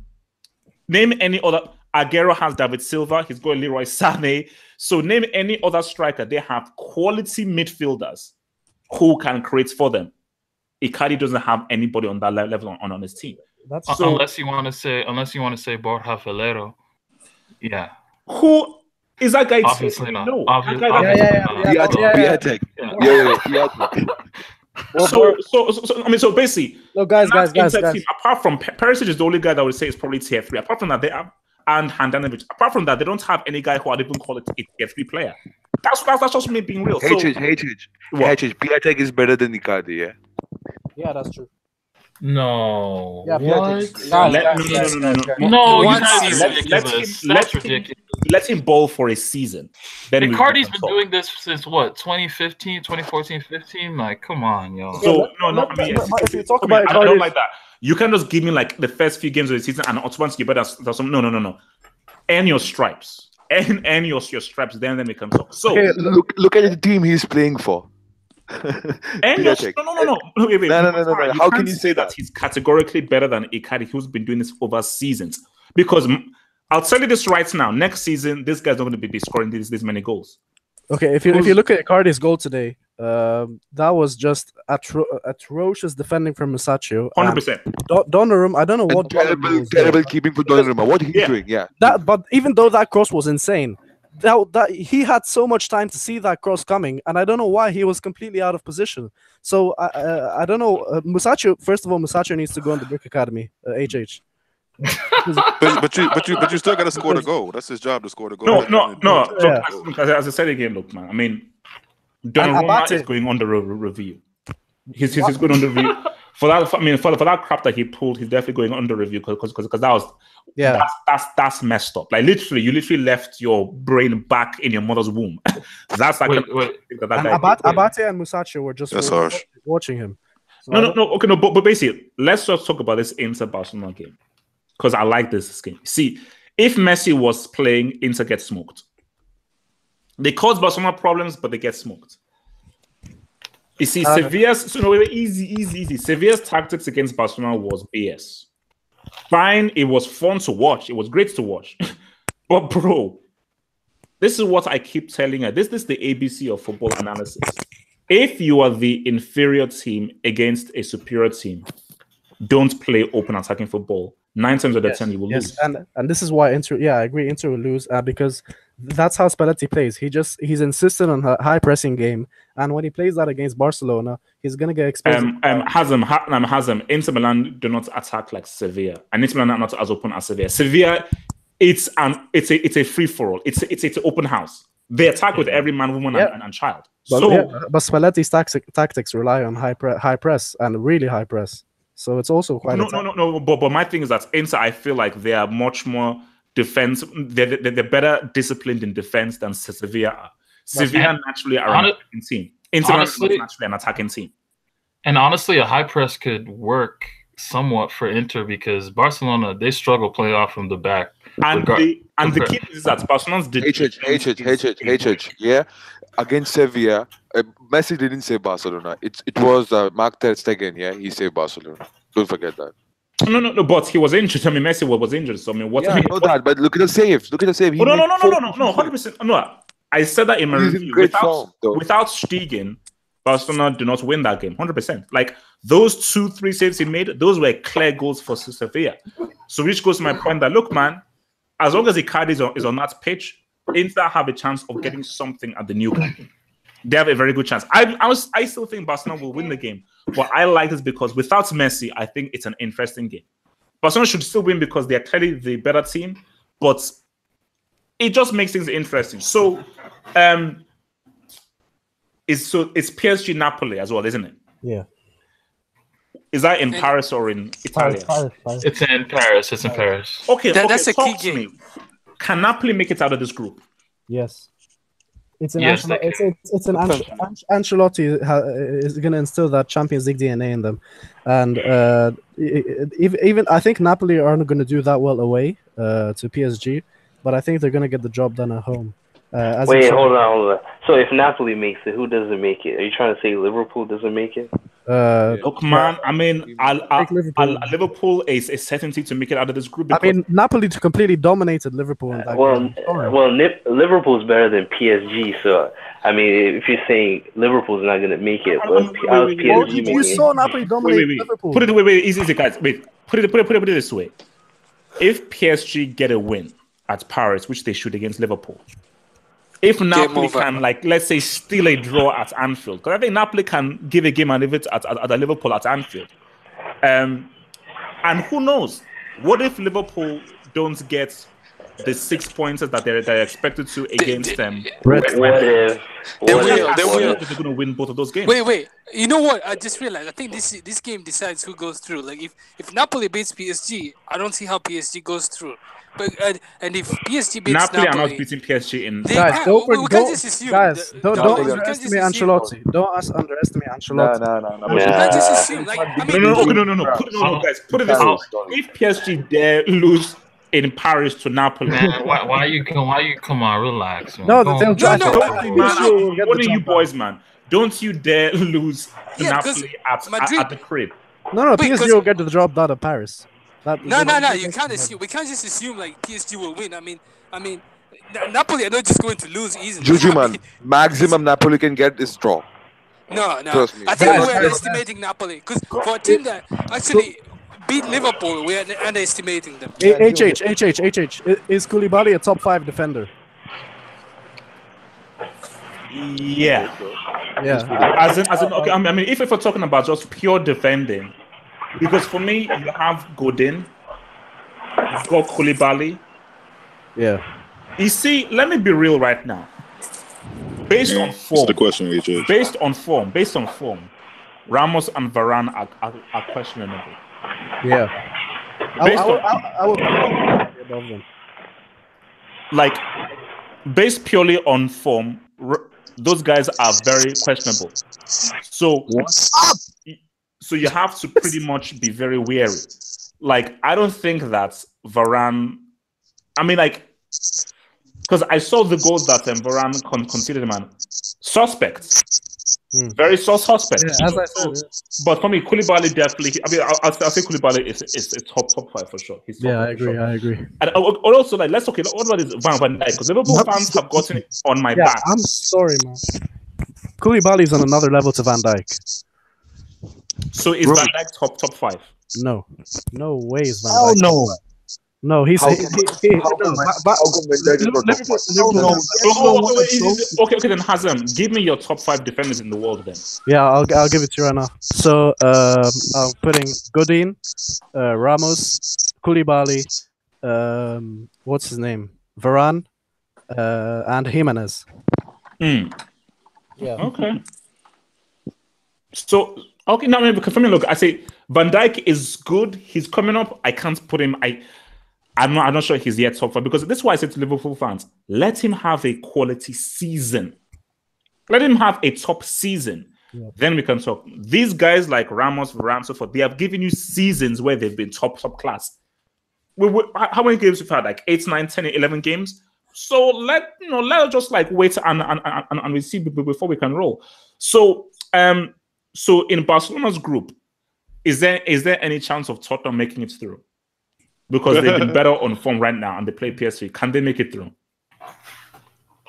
any other. Aguero has David Silva. He's got Leroy Sané. So name any other striker. They have quality midfielders who can create for them. Icardi doesn't have anybody on that level on his team. Unless you want to say Borja Valero. Yeah. Who is that guy? Obviously not. No. So basically, no, guys. Apart from Perisic is the only guy that I would say is probably tier 3. Apart from that, they have and Handanovic. Apart from that, they don't have any guy who I'd even call it a tier 3 player. That's just me being real. Piatek is better than Icardi, yeah? Yeah, that's true. No. Yeah, Let him bowl for a season. Then Icardi's been doing this since what? 2015, 2014, 15? Like, come on, yo. So if you talk about Icardi, I don't like that. You can just give me like the first few games of the season and automatically better. No. Earn your stripes. Earn your stripes. Then we can talk. So look at the team he's playing for. No. Wait. How can you say that? He's categorically better than Icardi, who's been doing this over seasons. Because I'll tell you this right now: next season, this guy's not going to be scoring this many goals. Okay, if you look at Icardi's goal today, that was just atrocious defending from Musacchio. 100%. Donnarumma, I don't know what terrible keeping for Donnarumma. What he's doing, yeah. But even though that cross was insane, that he had so much time to see that cross coming, and I don't know why he was completely out of position. So I don't know. Musacchio, first of all, Musacchio needs to go in the Brick Academy. HH. but you still got to score the goal. That's his job to score the goal. No. Look, as I said again, look, man. I mean, Donnarumma is going under review. He's going under review for that. I mean, for that crap that he pulled, he's definitely going under review because that was that's messed up. Like literally, you left your brain back in your mother's womb. That's like Abate and Musacchio were just watching him. So no. But basically, let's just talk about this Inter Barcelona game because I like this game. See, if Messi was playing, Inter gets smoked. They cause Barcelona problems, but they get smoked. You see, Sevilla's easy. Sevilla's tactics against Barcelona was BS. Fine, it was fun to watch. It was great to watch. But bro, this is what I keep telling you. This is the ABC of football analysis. If you are the inferior team against a superior team, don't play open attacking football. 9 times out of 10 you will lose. And this is why Inter. Yeah, I agree. Inter will lose because that's how Spalletti plays. He's insistent on a high pressing game, and when he plays that against Barcelona, he's gonna get exposed. Hazem. Inter Milan do not attack like Sevilla, and Inter Milan are not as open as Sevilla. Sevilla, it's a free for all. It's an open house. They attack with every man, woman, and child. But Spalletti's tactics rely on high press and really high press. So it's also quite no. But my thing is that Inter, I feel like they are much more defense. They're better disciplined in defense than Sevilla are. Sevilla naturally are an attacking team. Inter is naturally an attacking team. And honestly, a high press could work somewhat for Inter because Barcelona, they struggle playing off from the back. And the key is that Barcelona's yeah. Against Sevilla, Messi didn't save Barcelona. It was Mark Ter Stegen. Yeah, he saved Barcelona. Don't forget that. No. But he was injured. I mean, Messi was injured. So I mean, I know that. But look at the saves. No. 100%. No, I said that in my review. Without Stegen, Barcelona do not win that game. 100%. Like those 2-3 saves he made, those were clear goals for Sevilla. So which goes to my point that look, man, as long as Icardi is on that pitch, Inter have a chance of getting something at the new camp. They have a very good chance. I still think Barcelona will win the game, but I like this because without Messi, I think it's an interesting game. Barcelona should still win because they are clearly the better team, but it just makes things interesting. So, it's PSG Napoli as well, isn't it? Yeah. Is that in Paris or in Italy? Paris. It's in Paris. Okay, that's a key game. Can Napoli make it out of this group? Yes. It's an Ancelotti is going to instill that Champions League DNA in them, and even I think Napoli aren't going to do that well away to PSG, but I think they're going to get the job done at home. Hold on. So if Napoli makes it, who doesn't make it? Are you trying to say Liverpool doesn't make it? Look, man. I mean, Liverpool is a certainty to make it out of this group. I mean, Napoli completely dominated Liverpool in that game. Liverpool's better than PSG. So I mean, if you're saying Liverpool's not going to make it, PSG you saw Napoli dominate Liverpool. Put it easy, guys. Wait, put it this way. If PSG get a win at Paris, which they should against Liverpool. If Napoli can, let's say, steal a draw at Anfield, because I think Napoli can give a game and leave it at Liverpool at Anfield. And who knows? What if Liverpool don't get the 6 points that they're expected to against them? What if? They're going to win both of those games. Wait. You know what? I just realized. I think this game decides who goes through. Like if Napoli beats PSG, I don't see how PSG goes through. But and if PSG beats Napoli are not beating PSG in. Guys, don't underestimate Ancelotti. Don't underestimate Ancelotti. No. You can't just assume. No, guys. Put it this way: if PSG dare lose in Paris to Napoli, man, why you come on? Relax, man. No, they'll try. What are you boys, man? Don't you dare lose to Napoli at the crib. No, PSG will get the job done at Paris. No. You can't assume. We can't just assume like PSG will win. I mean, Napoli are not just going to lose easily. Juju, man, maximum Napoli can get is draw. No. I think we're underestimating Napoli because for a team that actually beat Liverpool, we're underestimating them. HH. Is Koulibaly a top 5 defender? Yeah. Yeah. As in, okay. I mean, if we're talking about just pure defending, because for me, you have Godin, you've got Koulibaly. Yeah. You see, let me be real right now. Based on form, that's the question we judge. Based on form, Ramos and Varane are questionable. Yeah. I would above them. Like, based purely on form, those guys are very questionable. So you have to pretty much be very wary. Like, I don't think that Varane. I mean, like, because I saw the goals that Varane conceded, man. Suspect. Very suspect. Yeah, as I said. Yeah. But for me, Koulibaly definitely. I mean, I'll say Koulibaly is top 5 for sure. He's top I agree. I agree. And also, like, let's what about this Van Dijk? Because Liverpool fans have gotten it on my back. I'm sorry, man. Koulibaly's on another level to Van Dijk. So is Van Dijk top 5? No way is Van Dijk. no. No, he's okay. Then Hazem, give me your top 5 defenders in the world then. Yeah, I'll give it to you right now. So I'm putting Godin, Ramos, Koulibaly, what's his name? Varane, and Jimenez. Yeah. Okay. So now maybe for me, look, I say Van Dijk is good. He's coming up. I can't put him. I'm not sure he's yet top 5 because this is why I said to Liverpool fans, let him have a quality season. Let him have a top season. Yeah. Then we can talk. These guys like Ramos, Varane, so forth, they have given you seasons where they've been top class. How many games we've had? Like 8, 9, 10, 11 games. So let's just like wait and we see before we can roll. So in Barcelona's group, is there any chance of Tottenham making it through? Because they've been better on form right now and they play PSV. Can they make it through?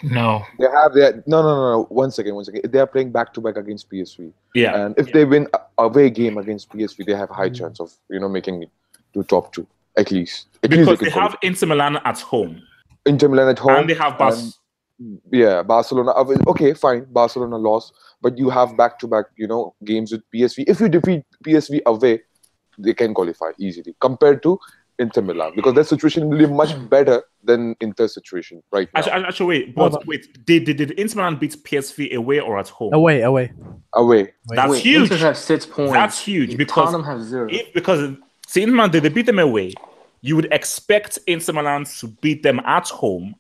No. They have their no. One second. They are playing back-to-back against PSV. Yeah. And if they win away game against PSV, they have a high chance of making it to top 2 at least. Because they have Inter Milan at home. Inter Milan at home. And they have Barcelona. Okay, fine. Barcelona lost, but you have back-to-back, games with PSV. If you defeat PSV away, they can qualify easily compared to Inter Milan because their situation will be much better than Inter's situation right now. Actually, wait. Did Inter Milan beat PSV away or at home? Away. That's huge. Inter have 6 points. That's huge because Tottenham have 0. Because Inter Milan, they beat them away. You would expect Inter Milan to beat them at home.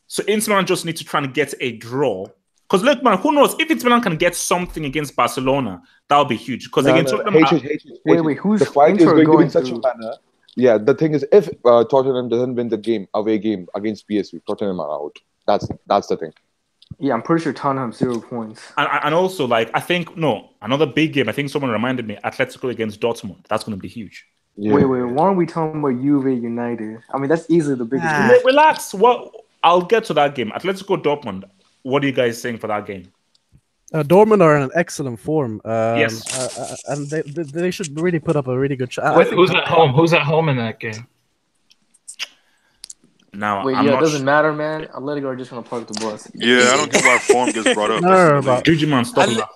So Inter Milan just need to try and get a draw. Because look, man, who knows? If Inter Milan can get something against Barcelona, that would be huge. Because wait, who's the fight Inter is going to be going in such through? a manner. Yeah, the thing is, if Tottenham doesn't win the away game against PSV, Tottenham are out. That's the thing. Yeah, I'm pretty sure Tottenham have 0 points. And also, like, I think, another big game, I think someone reminded me, Atletico against Dortmund. That's going to be huge. Yeah. Wait, why aren't we talking about Juve United? I mean, that's easily the biggest game. Relax. I'll get to that game. Atletico Dortmund, what are you guys saying for that game? Dortmund are in an excellent form. Yes. And they should really put up a really good shot. Who's at home? Who's at home in that game? Now, it doesn't matter, man. Atletico are just going to park the bus. Yeah, I don't get why form gets brought up. Digimon, stop that.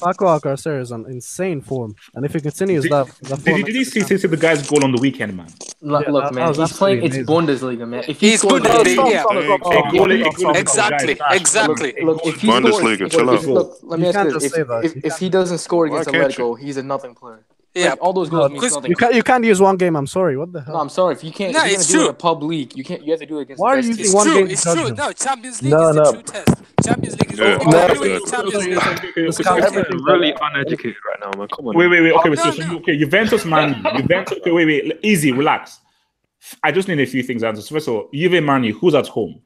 Paco Alcacer is on insane form, and if he continues that form, did you see the guy's goal on the weekend, man? Look, man, he's playing. It's Bundesliga, man. If he's Bundesliga, exactly. Look, if he Bundesliga, chill out. Look, let me ask you this: if he doesn't score against Atletico, he's a nothing player. Yeah, all those goals mean nothing. You can't use one game. I'm sorry. What the hell? No, I'm sorry. If you can't, if you're gonna do it in a pub league, you can't. You have to do it against. Why are you using one game? It's true. No, Champions League is the true test. Champions League is Champions League. This guy's really uneducated right now, man. Come on. Wait. Okay, Juventus, man. Juventus. Okay, wait. Easy, relax. I just need a few things answered. First of all, Juve, Manu. Who's at home?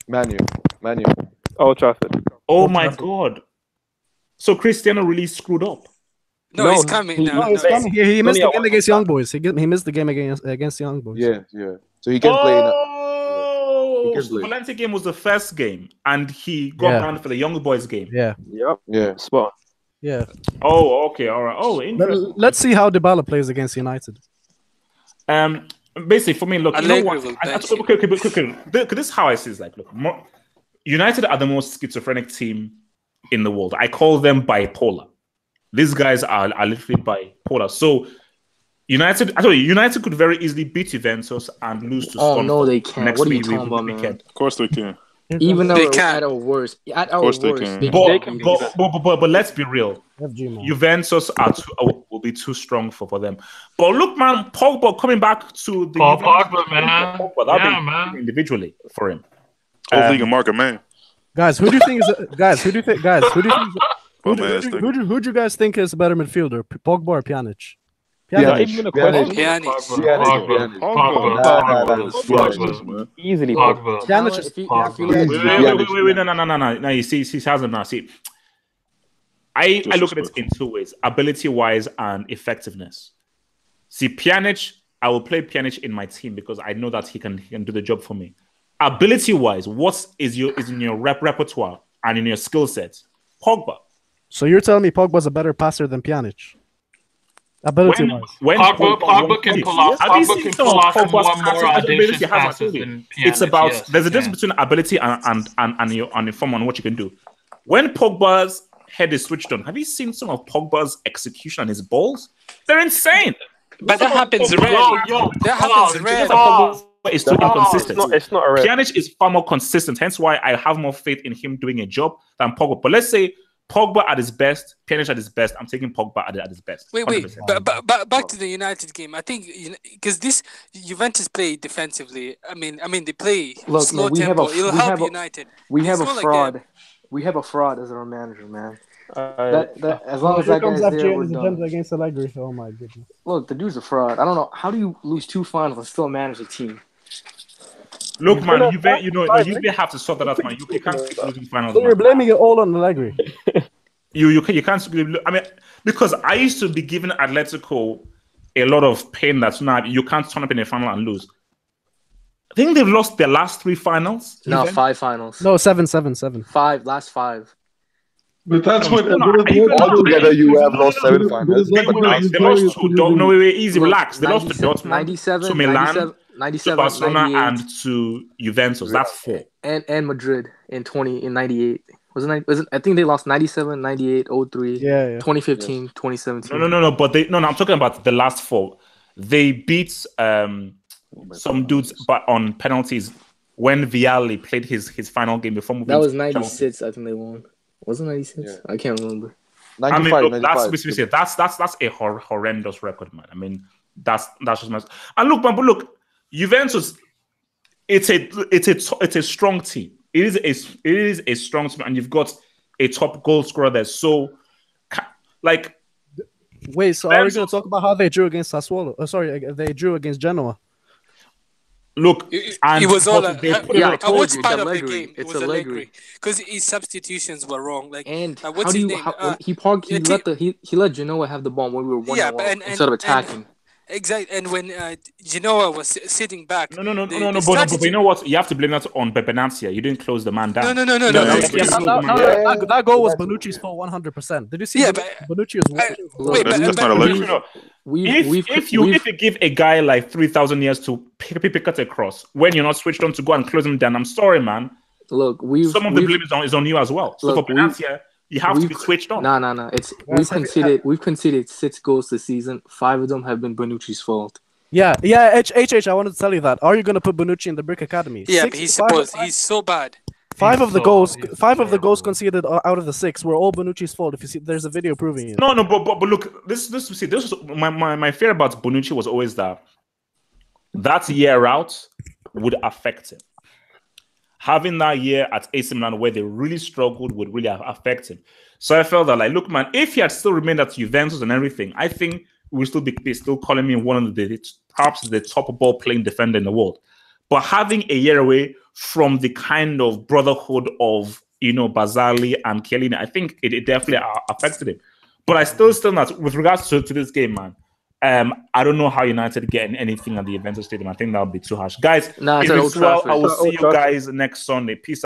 Manu. Old Trafford. Oh my God. So Cristiano really screwed up. No, he's coming now. He's coming. He missed the game against Young Boys. He missed the game against Young Boys. Yeah. So he can play. The Valencia game was the first game, and he got banned for the Young Boys game. Yeah. Yep. Yeah. Spot. Yeah. Oh, okay, all right. Oh, interesting. Let's see how Dybala plays against United. Basically, for me, look, you know what? Okay. This is how I see it. Like, look, United are the most schizophrenic team in the world. I call them bipolar. These guys are literally bipolar. So United could very easily beat Juventus and lose to Stoneford. Oh no, they can't. Next What are you talking about, man? Of course they can. Even though They can. at our worst, but let's be real. Juventus will be too strong for them. But look, man, Pogba coming back to the Pogba, man. Pogba, individually for him. Hopefully, you can mark a man. Guys, who do you think is? Who do you guys think is a better midfielder, Pogba or Pjanic? Easily. No. You see, he hasn't now. See, I look at it in two ways: ability-wise and effectiveness. See, Pjanic, I will play Pjanic in my team because I know that he can do the job for me. Ability-wise, what is in your repertoire and in your skill set? Pogba. So you're telling me Pogba's a better passer than Pjanic? Ability-wise. When Pogba can pull off one more audacious passes than Pjanic. It's about there's a difference between ability and your form on what you can do. When Pogba's head is switched on, have you seen some of Pogba's execution on his balls? They're insane. But that happens rarely. That happens rarely. It's too inconsistent. It's not a rare. Pjanic is far more consistent, hence why I have more faith in him doing a job than Pogba. But let's say Pogba at his best, Pjanic at his best. I'm taking Pogba at his best. Wait. But back to the United game. I think because this Juventus play defensively. I mean they play slow tempo. It'll help United. We have a fraud. We have a fraud as our manager, man. As long as that guy's there, we're done. Against Allegri. Oh my goodness! Look, the dude's a fraud. I don't know how do you lose 2 finals and still manage a team. Look, man, you have to sort that out, man. You can't keep losing finals. So you're blaming it all on Allegri. You can't. I mean, because I used to be giving Atletico a lot of pain. That's not you can't turn up in a final and lose. I think they've lost their last 3 finals. No, 5 finals. No, 7. 5 last 5. But that's what altogether you have lost 7 finals. They lost to Dortmund. Easy, relax. They lost to Dortmund, 97, to Milan, 97, to Barcelona, 98. and to Juventus. That's 4. And Madrid in 98. Wasn't I think they lost 97, 98, 03, 2015, 2017. No. But I'm talking about the last 4. They beat some dudes, but on penalties when Vialli played his final game before moving. That was 96. I think they won. Wasn't 96? Yeah. I can't remember. 95, I mean, that's a horrendous record, man. I mean, that's just mess. And look, Juventus, it's a strong team. It is a strong team, and you've got a top goal scorer there. So, like, wait. So are we going to talk about how they drew against Sassuolo? They drew against Genoa. Look, it was all. I watched part of the Allegri. game. It was Allegri because his substitutions were wrong. Like, and what's his name? He let Genoa have the ball when we were 1-1 instead of attacking. Exactly, and when Genoa was sitting back. No. But you know what? You have to blame that on Bebenatia. You didn't close the man down. No. That goal was Bonucci's fault 100%. Did you see? Yeah, Bonucci was. That's not Allegri. If you give a guy like 3,000 years to pick at a cross when you're not switched on to go and close him down, I'm sorry, man. Look, some of the blame is on you as well. So for Benatia, you have to be switched on. No. We've conceded 6 goals this season. 5 of them have been Bonucci's fault. Yeah. HH, I wanted to tell you that. Are you going to put Bonucci in the Brick Academy? Yeah, but he's supposed. He's so bad. 5 of the goals conceded out of the 6 were all Bonucci's fault. If you see, there's a video proving it. No, but look, this was my fear about Bonucci was always that year out would affect him. Having that year at AC Milan where they really struggled would really affect him. So I felt that, like, look, man, if he had still remained at Juventus and everything, I think we would still be still calling me one of perhaps the top ball playing defender in the world. But having a year away from the kind of brotherhood of, Barzagli and Chiellini, I think it definitely affected him. But I still not, with regards to this game, man, I don't know how United get anything at the Juventus Stadium. I think that would be too harsh. Guys, if it's well, I will see you guys next Sunday. Peace out.